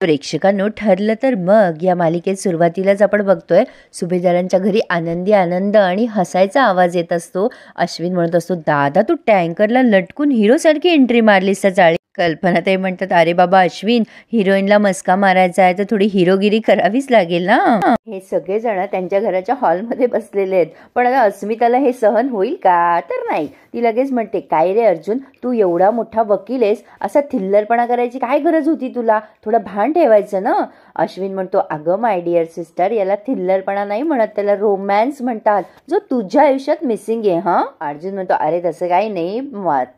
प्रेक्षकांनो, ठरलं तर मग या मालिकेत सुरुवातीलाच आपण बघतोय सुभेदारांच्या घरी आनंदी आनंद आणि हसायचा आवाज येत असतो. अश्विन म्हणत असतो, दादा तू टँकरला लटकून हिरो सारखी एंट्री मारलीस चाळी. कल्पना ते म्हणतात, अरे बाबा अश्विन, हिरोईनला मस्का मारायचा आहे तर थोडी हिरोगिरी करावीच लागेल ना. हे सगळेजण त्यांच्या घराच्या हॉलमध्ये बसलेले आहेत. पण आता अस्मिताला हे सहन होईल का? तर नाही. ती लगेच म्हणते, काय रे अर्जुन, तू एवढा मोठा वकील आहेस, असा थिल्लरपणा करायची काय गरज होती तुला? थोडं भान ठेवायचं ना. अश्विन म्हणतो, अगं माय डिअर सिस्टर, याला थिल्लरपणा नाही म्हणत, त्याला रोमॅन्स म्हणतात, जो तुझ्या आयुष्यात मिसिंग आहे. हा. अर्जुन म्हणतो, अरे तसं काही नाही,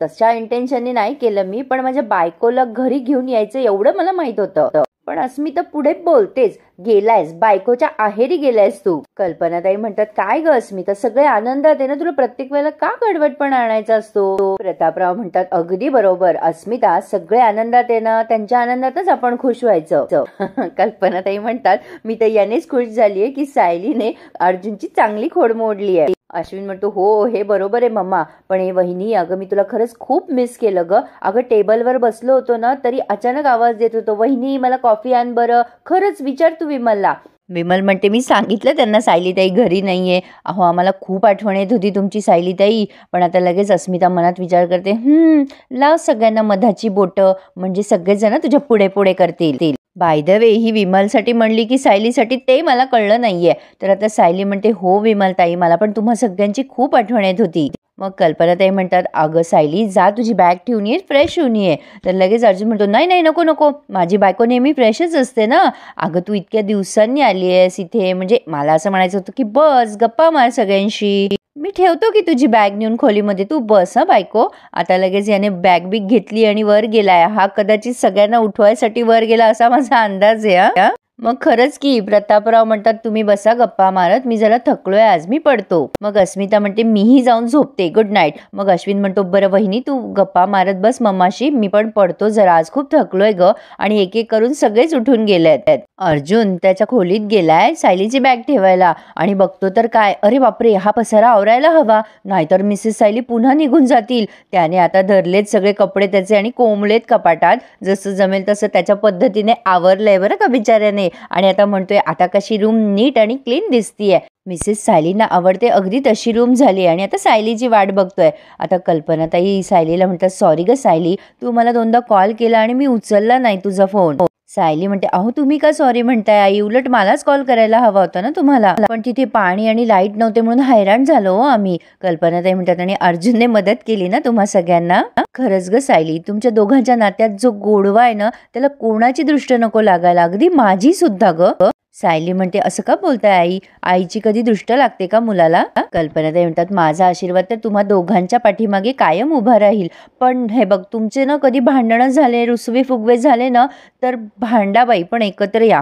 तशा इंटेन्शनने नाही केलं मी, पण माझ्या बायकोला घरी घेऊन यायचं एवढं मला माहित होतं. पण अस्मिता पुढे बोलतेच, गेलायस, बायकोच्या आहेरी गेलायस तू. कल्पनाताई म्हणतात, काय ग अस्मिता, सगळे आनंदात आहे ना, तुला प्रत्येक वेळेला का कडवटपण आणायचा असतो? प्रतापराव म्हणतात, अगदी बरोबर अस्मिता, सगळे आनंदात आहे ना, त्यांच्या आनंदातच आपण खुश व्हायचं. कल्पनाताई म्हणतात, मी तर यानेच खुश झालीये की सायलीने अर्जुनची चांगली खोड मोडली आहे. अश्विन म्हणतो, हो हे बरोबर आहे मम्मा, पण हे वहिनी, अगं मी तुला खरंच खूप मिस केलं ग. अगं टेबलवर बसलो होतो ना, तरी अचानक आवाज देत होतो, वहिनी मला कॉफी आण बरं. खरंच विचार तू विमलला. विमल म्हणते, मी सांगितलं त्यांना सायलीताई घरी नाहीये. अहो आम्हाला खूप आठवण येत होती तुमची सायलीताई. पण आता लगेच अस्मिता मनात विचार करते, लाव सगळ्यांना मधाची बोटं, म्हणजे सगळेजण तुझ्या पुढे पुढे करतील. बाय द वे, ही विमलसाठी म्हणली की सायलीसाठी ते मला कळलं नाहीये. तर आता सायली म्हणते, हो विमलताई, मला पण तुम्हा सगळ्यांची खूप आठवण येत होती. मग कल्पनाताई म्हणतात, अगं सायली, जा तुझी बॅग ठेवून ये, फ्रेश होऊन ये. तर लगेच अर्जुन म्हणतो, नाही नाही नको नको, माझी बायको नेहमी फ्रेशच असते ना. अगं तू इतक्या दिवसांनी आली आहेस इथे, म्हणजे मला असं म्हणायचं होतं की बस गप्पा मार सगळ्यांशी. मी ठेवतो की तुझी बॅग नेऊन खोलीमध्ये, तू बस हा बायको. आता लगेच याने बॅग बिग घेतली आणि वर गेलाय. हा कदाचित सगळ्यांना उठवायसाठी वर गेला असा माझा अंदाज आहे. मग खरंच की. प्रतापराव म्हणतात, तुम्ही बसा गप्पा मारत, मी जरा थकलोय आज, मी पडतो. मग अस्मिता म्हणते, मीही जाऊन झोपते, गुड नाईट. मग अश्विन म्हणतो, बरं वहिनी तू गप्पा मारत बस मम्माशी, मी पण पडतो जरा, आज खूप थकलोय ग. आणि एक एक करून सगळेच उठून गेलेत. अर्जुन त्याच्या खोलीत गेलाय सायलीची बॅग ठेवायला आणि बघतो तर काय, अरे बापरे, हा पसारा आवरायला हवा, नाहीतर मिसेस सायली पुन्हा निघून जातील. त्याने आता धरलेत सगळे कपडे त्याचे आणि कोंबलेत कपाटात. जसं जमेल तसं त्याच्या पद्धतीने आवरलंय बरं का बिचाऱ्याने. आणि आता म्हणतोय, आता कशी रूम नीट आणि क्लीन दिसतीये. मिसेस सायलींना आवडते अगदी तशी रूम झाली. आणि आता सायलीची वाट बघतोय. आता कल्पनाताई सायलीला म्हणतात, सॉरी ग सायली, तू मला दोनदा कॉल केला आणि मी उचलला नाही तुझा फोन. सायली म्हणते, अहो तुम्ही का सॉरी म्हणताय आई, उलट मलाच कॉल करायला हवा होता ना तुम्हाला, पण तिथे पाणी आणि लाईट नव्हते म्हणून हैराण झालो आम्ही. कल्पनाताई म्हणतात, आणि अर्जुनने मदत केली ना तुम्हा सगळ्यांना. खरंच ग सायली, तुमच्या दोघांच्या नात्यात जो गोडवा आहे ना, त्याला कोणाची दृष्ट नको लागायला, अगदी माझी सुद्धा ग. सायली म्हणते, असं का बोलताय आई, आईची कधी दृष्ट लागते का मुलाला? कल्पनाताई म्हणतात, माझा आशीर्वाद तर तुम्हा दोघांच्या पाठीमागे कायम उभा राहील. पण हे बघ, तुमचे ना कधी भांडणं झाले, रुसवे फुगवे झाले ना, तर भांडाबाई पण एकत्र या.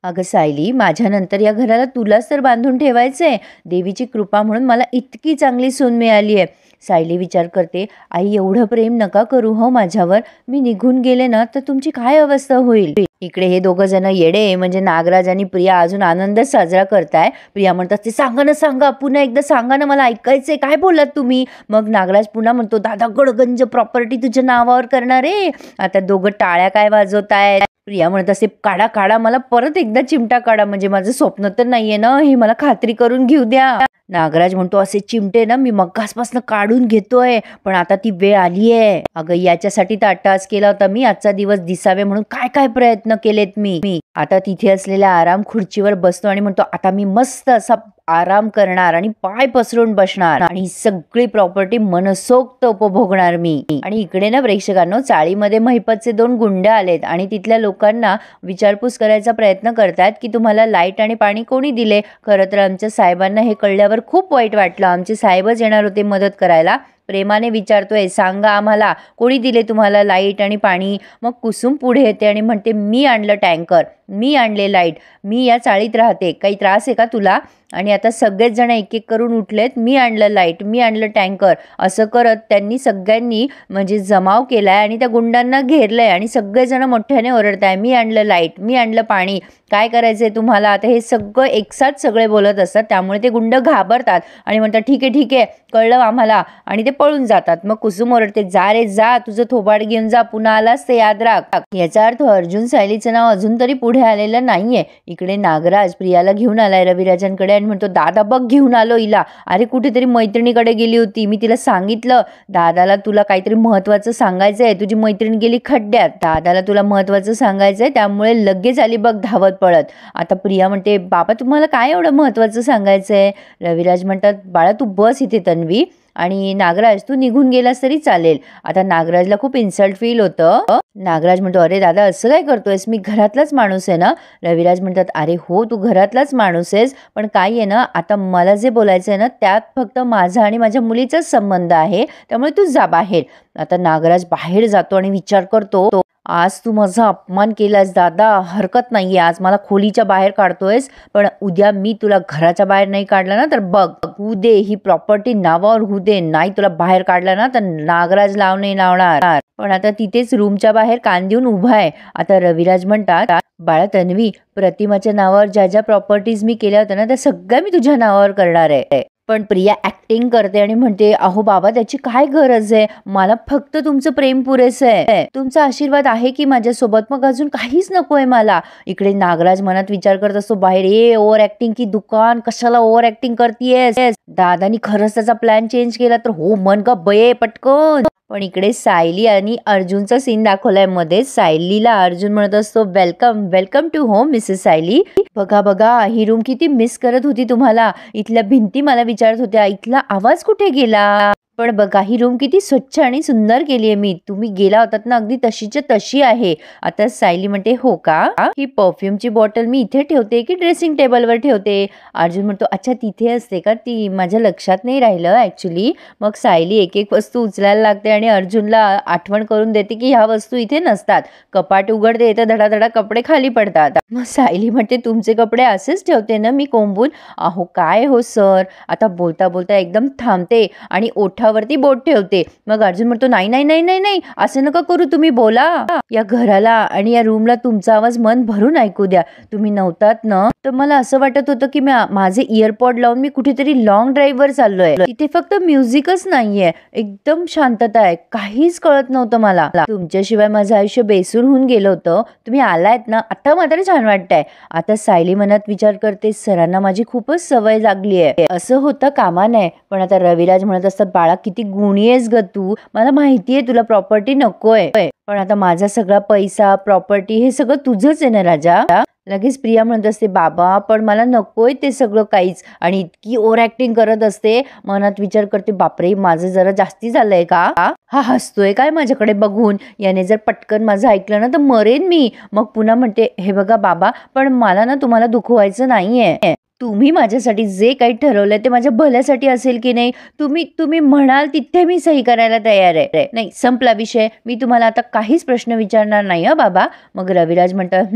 अगं सायली, माझ्यानंतर या घराला तुलाच तर बांधून ठेवायचंय. देवीची कृपा म्हणून मला इतकी चांगली सून मिळाली आहे. सायली विचार करते, आई एवढं प्रेम नका करू हो माझ्यावर, मी निघून गेले ना तर तुमची काय अवस्था होईल. इकडे हे दोघं जण येडे म्हणजे नागराज आणि प्रिया अजून आनंद साजरा करताय. प्रिया म्हणतात, ते सांगा ना, सांगा पुन्हा एकदा सांगा ना, मला ऐकायचंय, काय बोललात तुम्ही? मग नागराज पुन्हा म्हणतो, दादा गडगंज प्रॉपर्टी तुझ्या नावावर करणार आहे. आता दोघं टाळ्या काय वाजवताय. प्रिया म्हणत असे, काढा काढा, मला परत एकदा चिमटा काढा, म्हणजे माझं स्वप्न तर नाहीये ना, हे मला खात्री करून घेऊ द्या. नागराज म्हणतो, असे चिमटे ना मी मगासपासून काढून घेतोय, पण आता ती वेळ आली आहे. अगं याच्यासाठी तर अट्टाहास केला होता मी, आजचा दिवस दिसावे म्हणून काय काय प्रयत्न केलेत मी. आता तिथे असलेल्या आराम खुर्चीवर बसतो आणि म्हणतो, आता मी मस्त असा आराम करणार आणि पाय पसरून बसणार आणि सगळी प्रॉपर्टी मनसोक्त उपभोगणार मी. आणि इकडे ना प्रेक्षकांनो, चाळीमध्ये महिपतचे 2 गुंड आलेत आणि तिथल्या लोकांना विचारपूस करायचा प्रयत्न करतात की तुम्हाला लाईट आणि पाणी कोणी दिले. खरं तर आमच्या साहेबांना हे कळल्यावर खूप वाईट वाटलं. आमचे साहेबच येणार होते मदत करायला. प्रेमाने विचारतोय, सांगा आम्हाला कोणी दिले तुम्हाला लाईट आणि पाणी. मग कुसुम पुढे येते आणि म्हणते, मी आणलं टँकर. मी आणले लाईट, मी या चाळीत राहते, काही त्रास आहे का तुला? आणि आता सगळेच जण एक एक करून उठलेत, मी आणलं लाईट, मी आणलं टँकर, असं करत त्यांनी सगळ्यांनी म्हणजे जमाव केलाय आणि त्या गुंडांना घेरलंय आणि सगळेजण मोठ्याने ओरडताय, मी आणलं लाईट, मी आणलं पाणी, काय करायचंय तुम्हाला? आता हे सगळं एकसाथ सगळे बोलत असतात, त्यामुळे ते गुंड घाबरतात आणि म्हणतात ठीक आहे ठीक आहे, कळलं आम्हाला, आणि ते पळून जातात. मग कुसुम ओरडते, जा रे जा, तुझं थोबाड घेऊन जा, पुन्हा आलास ते याद राख. याचा अर्थ अर्जुन सायलीचं नाव अजून तरी पुढे आलेलं नाहीये. इकडे नागराज प्रियाला घेऊन आलाय रविराजांकडे आणि म्हणतो, दादा बघ घेऊन आलो हिला. अरे कुठेतरी मैत्रिणीकडे गेली होती, मी तिला सांगितलं दादाला तुला काहीतरी महत्वाचं सांगायचंय, तुझी मैत्रीण गेली खड्ड्यात, दादाला तुला महत्वाचं सांगायचंय, त्यामुळे लगेच आली बघ धावत पळत. आता प्रिया म्हणते, बाबा तुम्हाला काय एवढं महत्वाचं सांगायचंय? रविराज म्हणतात, बाळा तू बस इथे तन्वी, आणि नागराज तू निघून गेलास तरी चालेल. आता नागराजला खूप इन्सल्ट फील होतं. नागराज म्हणतो, अरे दादा असं काय करतोयस, मी घरातलाच माणूस आहे ना. रविराज म्हणतात, अरे हो तू घरातलाच माणूस आहेस, पण काय आहे ना, आता मला जे बोलायचं आहे ना त्यात फक्त माझा आणि माझ्या मुलीचाच संबंध आहे, त्यामुळे तू जा बाहेर. आता नागराज बाहेर जातो आणि विचार करतो, आज तू माझा अपमान केलास दादा, हरकत नाहीये, आज मला खोलीच्या बाहेर काढतोयस, पण उद्या मी तुला घराच्या बाहेर नाही काढलं ना तर बघ होऊ दे, ही प्रॉपर्टी नावावर होऊ दे, नाही तुला बाहेर काढलं ना तर नागराज लाव नाही लावणार. पण आता तिथेच रूमच्या बाहेर कान देऊन उभा आहे. आता रविराज म्हणतात, बाळा तन्वी, प्रतिमाच्या नावावर ज्या ज्या प्रॉपर्टीज मी केल्या होत्या ना त्या सगळ्या मी तुझ्या नावावर करणार आहे. पण प्रिया ऍक्टिंग करते आणि म्हणते, अहो बाबा त्याची काय गरज आहे, मला फक्त तुमचं प्रेम पुरेसं आहे, तुमचा आशीर्वाद आहे की माझ्यासोबत, मग अजून काहीच नकोय मला. इकडे नागराज मनात विचार करत असतो, बाहेर ये ओव्हर ऍक्टिंग की दुकान, कशाला ओव्हर ऍक्टिंग करतेयस, दादानी खरंच त्याचा प्लॅन चेंज केला तर हो मन का बये पटकन. पण इकडे सायली आणि अर्जुनचा सीन दाखवलाय मध्ये. सायलीला अर्जुन म्हणत असतो, welcome welcome to home Mrs Sayali, बघा बघा ही रूम किती मिस करत होती तुम्हाला, इथल्या भिंती मला विचारत होत्या इथला आवाज कुठे गेला, पण बघा ही रूम किती स्वच्छ आणि सुंदर केली आहे मी, तुम्ही गेला होतात ना अगदी तशीच्या तशी आहे. आता सायली म्हणते, हो का, ही परफ्यूमची बॉटल मी इथे ठेवते की ड्रेसिंग टेबलवर ठेवते? अर्जुन म्हणतो, अच्छा तिथे असते का ती, माझ्या लक्षात नाही राहिलं ऍक्च्युली. मग सायली एक एक वस्तू उचलायला लागते आणि अर्जुनला आठवण करून देते की ह्या वस्तू इथे नसतात. कपाट उघडते तर धडाधडा कपडे खाली पडतात. मग सायली म्हणते, तुमचे कपडे असेच ठेवते ना मी कोंबून? अहो काय हो सर. आता बोलता बोलता एकदम थांबते आणि ओठावरती बोट ठेवते. मग अर्जुन म्हणतो, नाही नाही नाही नाही नाही असं नका करू, तुम्ही बोला, या घराला आणि या रूमला तुमचा आवाज मन भरून ऐकू द्या. तुम्ही नव्हतात ना तर मला असं वाटत होतं की माझे इयरपॉड लावून मी कुठेतरी लॉंग ड्राईव्ह वर चाललोय, तिथे फक्त म्युझिकच नाहीये, एकदम शांतता आहे, काहीच कळत नव्हतं मला, तुमच्याशिवाय माझं आयुष्य बेसूर होऊन गेलं होतं, तुम्ही आलायत ना आता मात्र छान वाटतंय. आता सायली मनात विचार करते, सरांना माझी खूपच सवय लागली आहे, असं होतं कामा नये. पण आता रविराज म्हणत असतात, बाळा किती गुणी आहेस ग तू, मला माहितीये तुला प्रॉपर्टी नकोय, पण आता माझा सगळा पैसा प्रॉपर्टी हे सगळं तुझंच आहे ना राजा. लगेच प्रिया म्हणत असते, बाबा पण मला नकोय ते सगळं काहीच, आणि इतकी ओव्हर ऍक्टिंग करत असते. मनात विचार करते, बापरे माझं जरा जास्ती झालंय का, हा हसतोय काय माझ्याकडे बघून, याने जर पटकन माझं ऐकलं ना तर मरेन मी. मग पुन्हा म्हणते, हे बघा बाबा पण मला ना तुम्हाला दुखवायचं नाहीये, तुम्ही माझ्यासाठी जे काही ठरवलंय ते माझ्या भल्यासाठी असेल की नाही, तुम्ही म्हणाल तिथे मी सही करायला तयार आहे. नाही संपला विषय, मी तुम्हाला आता काहीच प्रश्न विचारणार नाही बाबा. मग रविराज म्हणतात,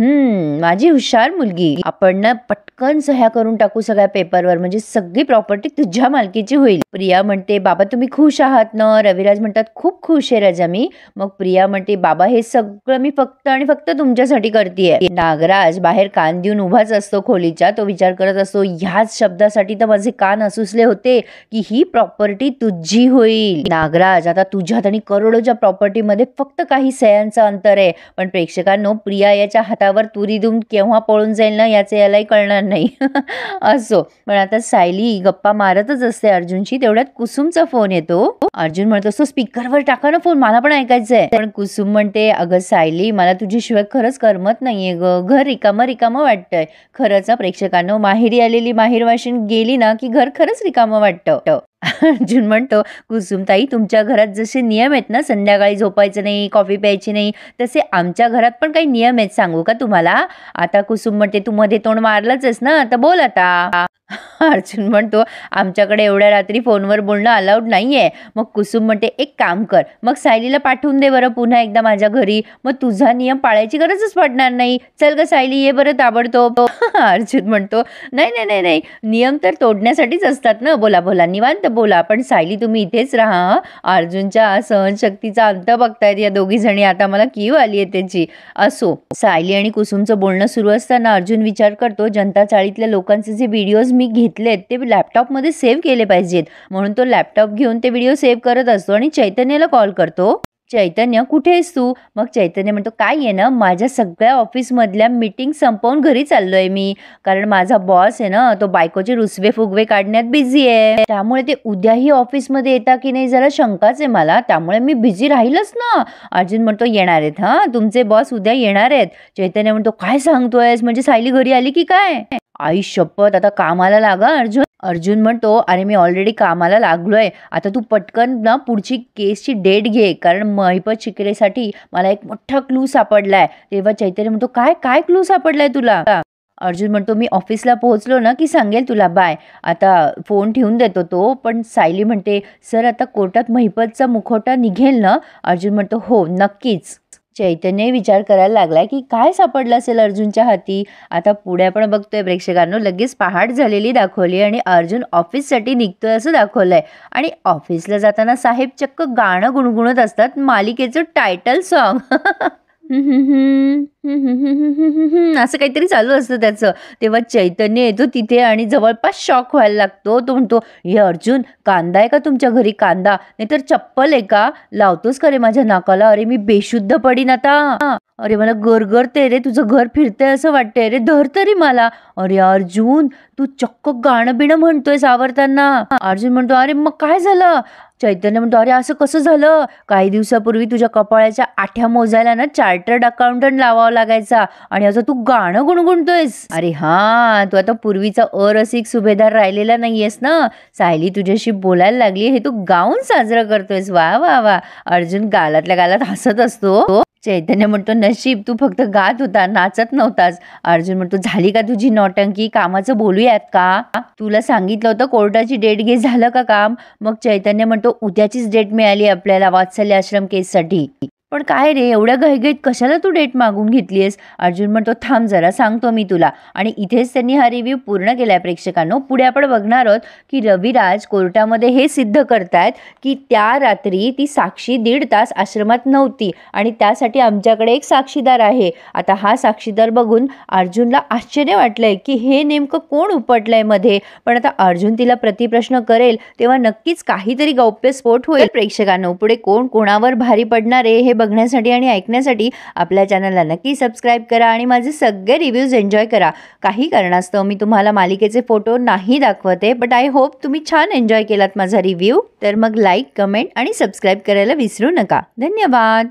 माझी हुशार मुलगी, आपण ना पटकन सह्या करून टाकू सगळ्या पेपरवर, म्हणजे सगळी प्रॉपर्टी तुझ्या मालकीची होईल. प्रिया म्हणते, बाबा तुम्ही खुश आहात ना? रविराज म्हणतात, खूप खुश आहे राजा मी. मग प्रिया म्हणते, बाबा हे सगळं मी फक्त आणि फक्त तुमच्यासाठी करतेय. नागराज बाहेर कान देऊन उभाच असतो खोलीच्या, तो विचार करत असतो, ह्याच शब्दासाठी तर माझे कान असुसले होते की ही प्रॉपर्टी तुझी होईल. नागराज आता तुझ्यात आणि करोडोच्या प्रॉपर्टी मध्ये फक्त काही सह्यांचं अंतर आहे, पण प्रेक्षकांनो प्रिया याच्या हातावर तुरी देऊन केव्हा पळून जाईल ना याचे यालाही कळणार नाही. असो, पण आता सायली गप्पा मारतच असते अर्जुनशी, तेवढ्यात कुसुमचा फोन येतो. अर्जुन म्हणत असतो, स्पीकरवर टाका ना फोन, मला पण ऐकायचंय. पण कुसुम म्हणते, अगं सायली मला तुझ्याशिवाय खरंच करमत नाहीये ग, घर रिकामं रिकामं वाटतंय. खरंच प्रेक्षकांनो, माहेरी आलेली माहेरवाशीण गेली ना की घर खरंच रिकामं वाटतं. अर्जुन म्हणतो, "कुसुमताई, तुमच्या घरात जसे नियम आहेत ना, संध्याकाळी झोपायचं नाही, कॉफी प्यायची नाही, तसे आमच्या घरात पण काही नियम आहेत, सांगू का तुम्हाला?" आता कुसुम म्हणते, "तू मध्ये तोंड मारलंच आहेस ना, तर बोल आता." अर्जुन म्हणतो, "आमच्याकडे एवढ्या रात्री फोनवर बोलणं अलाउड नाहीये." मग कुसुम म्हणते, "एक काम कर, मग सायलीला पाठवून दे बरं पुन्हा एकदा माझ्या घरी, मग तुझा नियम पाळायची गरजच पडणार नाही. चल गं सायली, ये बरं ताबडतोब." अर्जुन म्हणतो, "नाही नाही नाही नाही, नियम तर तोडण्यासाठीच असतात ना, बोला बोला, निवांत बोला, पण सायली तुम्ही इथेच राहा हं." अर्जुनच्या सहनशक्तीचा अंत बघतायत या दोघी जणी, आता मला कीव आली आहे त्याची. असो, सायली आणि कुसुमचं बोलणं सुरू असताना अर्जुन विचार करतो, जनता चाळीतल्या लोकांचे जे व्हिडिओज मी घेतलेत ते लॅपटॉपमध्ये सेव्ह केले पाहिजेत, म्हणून तो लॅपटॉप घेऊन ते व्हिडिओ सेव्ह करत असतो आणि चैतन्याला कॉल करतो. "चैतन्य, कुठे आहेस तू?" मग चैतन्य म्हणतो, "काय आहे ना, माझ्या सगळ्या ऑफिसमधल्या मीटिंग संपवून घरी चाललोय मी, कारण माझा बॉस आहे ना, तो बायकोचे रुसवे फुगवे काढण्यात बिझी आहे, त्यामुळे ते उद्याही ऑफिसमध्ये येता की नाही जरा शंकाच आहे मला, त्यामुळे मी बिझी राहीलच ना." अर्जुन म्हणतो, "येणार आहेत हां, तुमचे बॉस उद्या येणार आहेत." चैतन्य म्हणतो, "काय सांगतोयस, म्हणजे सायली घरी आली की काय?" "आई शपथ, आता कामाला लागा अर्जुन." अर्जुन म्हणतो, "अरे मी ऑलरेडी कामाला लागलोय, आता तू पटकन ना पुढची केसची डेट घे, कारण महिपत शिकरेसाठी मला एक मोठा क्लू सापडलाय." तेव्हा चैतन्य म्हणतो, "काय काय क्लू सापडलाय तुला?" अर्जुन म्हणतो, "मी ऑफिसला पोहोचलो ना की सांगेल तुला, बाय." आता फोन ठेवून देतो तो, पण सायली म्हणते, "सर, आता कोर्टात महिपतचा मुखवटा निघेल ना?" अर्जुन म्हणतो, "हो नक्कीच." चैतन्य विचार करायला लागलाय की काय सापडलं असेल अर्जुनच्या हाती. आता पुढे आपण बघतोय प्रेक्षकांनो, लगेच पहाट झालेली दाखवली आणि अर्जुन ऑफिससाठी निघतोय असं दाखवलंय आणि ऑफिसला जाताना साहेब चक्क गाणं गुणगुणत असतात, मालिकेचं टायटल सॉन्ग. असं काहीतरी चालू असतं त्याचं. तेव्हा चैतन्य येतो तिथे आणि जवळपास शॉक व्हायला लागतो. तो म्हणतो, "हे अर्जुन, कांदा आहे का तुमच्या घरी, कांदा? नाहीतर चप्पल आहे का? लावतोस का रे माझ्या नाकाला? अरे मी बेशुद्ध पडीन आता. अरे मला गरगरते रे, तुझं घर फिरतंय असं वाटतंय रे, धर तरी मला." अरे अर्जुन, तू चक्क गाणं बिणं म्हणतोयस आवरताना. अर्जुन म्हणतो, "अरे मग काय झालं?" चैतन्य म्हणतो, "अरे असं कसं झालं? काही दिवसापूर्वी तुझ्या कपाळाच्या आठ्या मोजायला ना चार्टर्ड अकाउंटंट लावावा लागायचा आणि असं तू गाणं गुणगुणतोयस. अरे हां, तू आता पूर्वीचा अरसिक सुभेदार राहिलेला नाहीयेस ना. सायली तुझ्याशी बोलायला लागली, हे तू गाऊन साजरं करतोयस. वा वा वा." अर्जुन गालातल्या गालात हसत असतो. चैतन्य म्हणतो, "नशीब तू फक्त गात होता, नाचत नव्हतास." अर्जुन म्हणतो, "झाली का तुझी नौटंकी? कामाचं बोलूयात का? तुला सांगितलं होतं कोर्टाची डेट घे, झालं का काम?" मग चैतन्य म्हणतो, "उद्याचीच डेट मिळाली आपल्याला वात्सल्य आश्रम केससाठी." "पण काय रे, एवढ्या घाईघाईत कशाला तू डेट मागून घेतलीयस?" अर्जुन म्हणतो, "थांब जरा, सांगतो मी तुला." आणि इथेच त्यांनी हा रिव्ह्यू पूर्ण केलाय प्रेक्षकांनो. पुढे आपण बघणार आहोत की रविराज कोर्टामध्ये हे सिद्ध करतायत की त्या रात्री ती साक्षी 1.5 तास आश्रमात नव्हती आणि त्यासाठी आमच्याकडे एक साक्षीदार आहे. आता हा साक्षीदार बघून अर्जुनला आश्चर्य वाटलंय की हे नेमकं कोण उपटलंय मध्ये. पण आता अर्जुन तिला प्रतिप्रश्न करेल तेव्हा नक्कीच काहीतरी गौप्यस्फोट होईल. प्रेक्षकांनो, पुढे कोण कोणावर भारी पडणार आहे हे बघण्यासाठी आणि ऐकण्यासाठी आपल्या चॅनलला नक्की सबस्क्राईब करा आणि माझे सगळे रिव्ह्यूज एन्जॉय करा. काही कारणास्तव मी तुम्हाला मालिकेचे फोटो नाही दाखवते, बट आय होप तुम्ही छान एन्जॉय केलात माझा रिव्ह्यू. तर मग लाईक, कमेंट आणि सबस्क्राईब करायला विसरू नका. धन्यवाद.